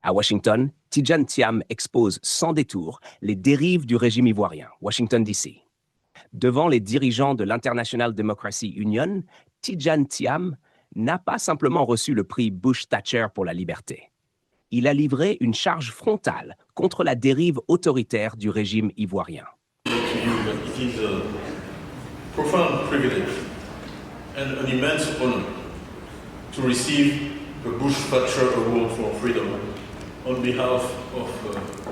À Washington, Tidjane Thiam expose sans détour les dérives du régime ivoirien, Washington, D.C. Devant les dirigeants de l'International Democracy Union, Tidjane Thiam n'a pas simplement reçu le prix Bush-Thatcher pour la liberté. Il a livré une charge frontale contre la dérive autoritaire du régime ivoirien. It is a profound privilege and an immense honor to receive the Bush-Thatcher Award for Freedom on behalf of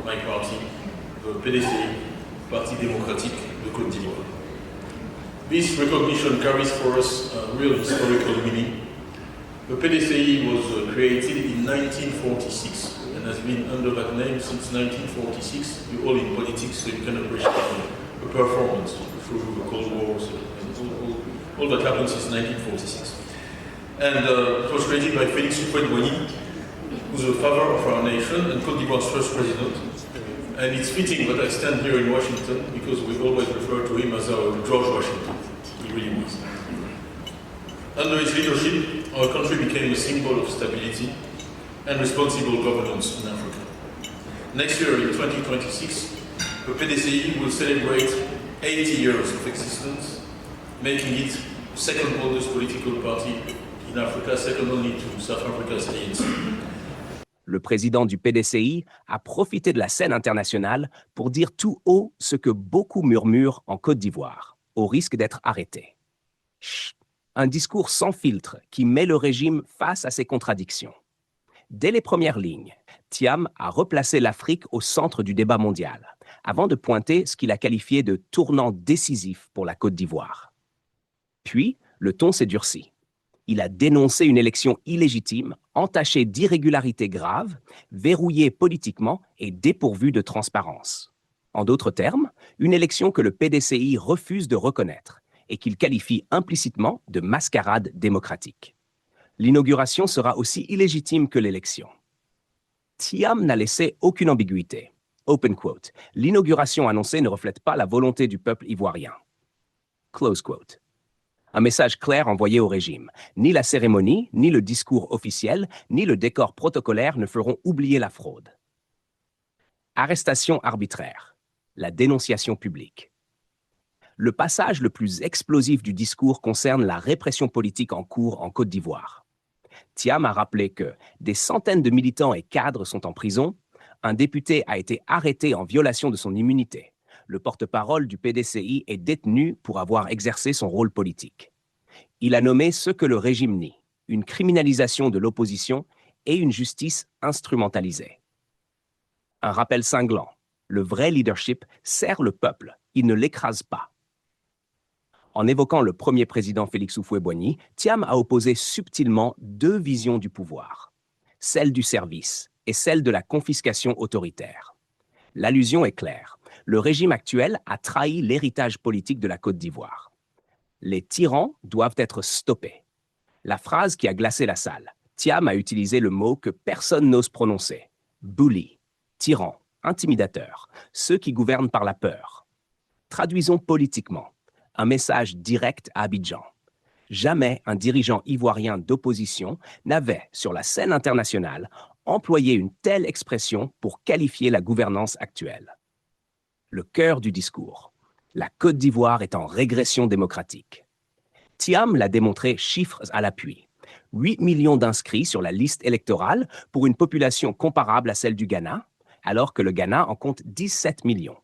my party, the PDCI, Parti démocratique de Côte d'Ivoire. This recognition carries for us a real historical meaning. The PDCI was created in 1946 and has been under that name since 1946. You're all in politics, so you can appreciate the performance through the Cold War and all that happened since 1946. And it was created by Félix Houphouët-Boigny, who's the father of our nation and Côte d'Ivoire's first president. And it's fitting that I stand here in Washington because we always refer to him as our George Washington. He really was. Under his leadership, our country became a symbol of stability and responsible governance in Africa. Next year, in 2026, the PDCI will celebrate 80 years of existence, making it the second oldest political party in Africa, second only to South Africa's ANC. Le président du PDCI a profité de la scène internationale pour dire tout haut ce que beaucoup murmurent en Côte d'Ivoire, au risque d'être arrêté. Chut. Un discours sans filtre qui met le régime face à ses contradictions. Dès les premières lignes, Thiam a replacé l'Afrique au centre du débat mondial, avant de pointer ce qu'il a qualifié de tournant décisif pour la Côte d'Ivoire. Puis, le ton s'est durci. Il a dénoncé une élection illégitime, entachée d'irrégularités graves, verrouillée politiquement et dépourvue de transparence. En d'autres termes, une élection que le PDCI refuse de reconnaître et qu'il qualifie implicitement de mascarade démocratique. L'inauguration sera aussi illégitime que l'élection. Thiam n'a laissé aucune ambiguïté. Open quote. L'inauguration annoncée ne reflète pas la volonté du peuple ivoirien. Close quote. Un message clair envoyé au régime. Ni la cérémonie, ni le discours officiel, ni le décor protocolaire ne feront oublier la fraude. Arrestation arbitraire. La dénonciation publique. Le passage le plus explosif du discours concerne la répression politique en cours en Côte d'Ivoire. Thiam a rappelé que des centaines de militants et cadres sont en prison, un député a été arrêté en violation de son immunité, le porte-parole du PDCI est détenu pour avoir exercé son rôle politique. Il a nommé ce que le régime nie, une criminalisation de l'opposition et une justice instrumentalisée. Un rappel cinglant, le vrai leadership sert le peuple, il ne l'écrase pas. En évoquant le premier président Félix Houphouët-Boigny, Thiam a opposé subtilement deux visions du pouvoir, celle du service et celle de la confiscation autoritaire. L'allusion est claire. Le régime actuel a trahi l'héritage politique de la Côte d'Ivoire. Les tyrans doivent être stoppés. La phrase qui a glacé la salle. Thiam a utilisé le mot que personne n'ose prononcer. Bully, tyran, intimidateur, ceux qui gouvernent par la peur. Traduisons politiquement. Un message direct à Abidjan. Jamais un dirigeant ivoirien d'opposition n'avait, sur la scène internationale, employé une telle expression pour qualifier la gouvernance actuelle. Le cœur du discours. La Côte d'Ivoire est en régression démocratique. Thiam l'a démontré chiffres à l'appui. 8 millions d'inscrits sur la liste électorale pour une population comparable à celle du Ghana, alors que le Ghana en compte 17 millions.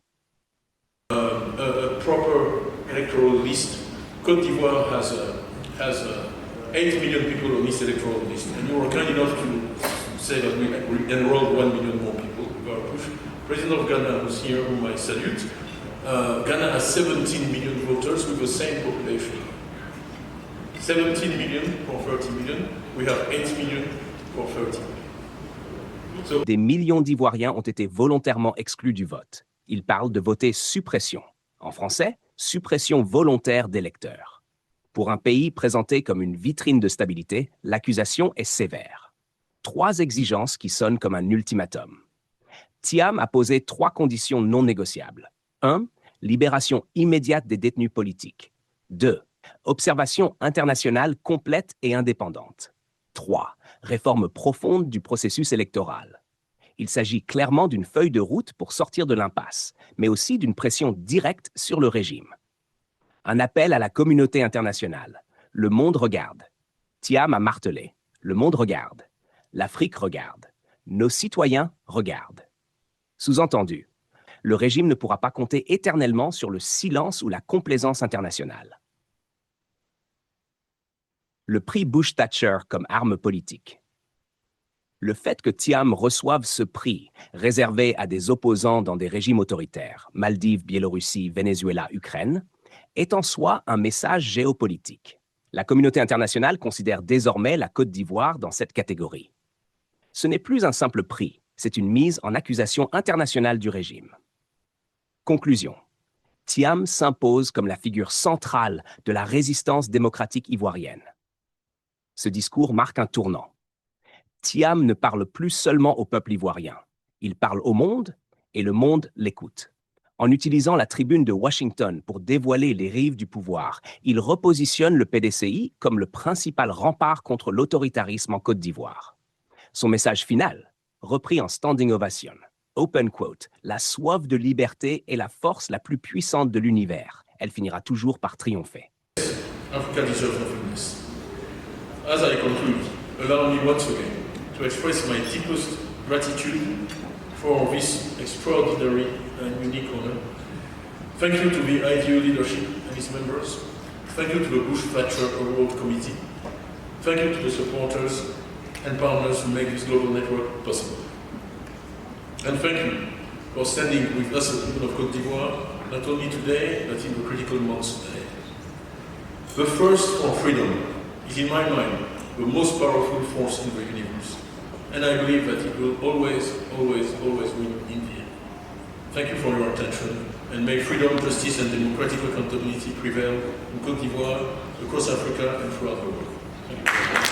Proper electoral list. Côte d'Ivoire has 8 million people on this electoral list, and you were kind enough to say that we enrolled 1 million more people with our push. President of Ghana was here, whom I salute. Ghana has 17 million voters with the same population. 17 million for 30 million. We have 8 million for 30 million. Des millions d'Ivoiriens ont été volontairement exclus du vote. Ils parlent de voter suppression. En français, suppression volontaire d'électeurs. Pour un pays présenté comme une vitrine de stabilité, l'accusation est sévère. 3 exigences qui sonnent comme un ultimatum. Thiam a posé 3 conditions non négociables. 1. Libération immédiate des détenus politiques. 2. Observation internationale complète et indépendante. 3. Réforme profonde du processus électoral. Il s'agit clairement d'une feuille de route pour sortir de l'impasse, mais aussi d'une pression directe sur le régime. Un appel à la communauté internationale. Le monde regarde. Thiam a martelé. Le monde regarde. L'Afrique regarde. Nos citoyens regardent. Sous-entendu, le régime ne pourra pas compter éternellement sur le silence ou la complaisance internationale. Le prix Bush-Thatcher comme arme politique. Le fait que Thiam reçoive ce prix, réservé à des opposants dans des régimes autoritaires, Maldives, Biélorussie, Venezuela, Ukraine, est en soi un message géopolitique. La communauté internationale considère désormais la Côte d'Ivoire dans cette catégorie. Ce n'est plus un simple prix, c'est une mise en accusation internationale du régime. Conclusion. Thiam s'impose comme la figure centrale de la résistance démocratique ivoirienne. Ce discours marque un tournant. Thiam ne parle plus seulement au peuple ivoirien. Il parle au monde et le monde l'écoute. En utilisant la tribune de Washington pour dévoiler les rives du pouvoir, il repositionne le PDCI comme le principal rempart contre l'autoritarisme en Côte d'Ivoire. Son message final, repris en standing ovation, open quote, « La soif de liberté est la force la plus puissante de l'univers. Elle finira toujours par triompher. » Africa deserves nothing less. As I conclude, allow me once again to express my deepest gratitude for this extraordinary and unique honor. Thank you to the IDU leadership and its members. Thank you to the Bush-Thatcher Award Committee. Thank you to the supporters and partners who make this global network possible. And thank you for standing with us at the people of Côte d'Ivoire, not only today, but in the critical months ahead. The thirst for freedom is, in my mind, the most powerful force in the universe. And I believe that it will always, always, always win in the end. Thank you for your attention, and may freedom, justice, and democratic accountability prevail in Côte d'Ivoire, across Africa, and throughout the world. Thank you.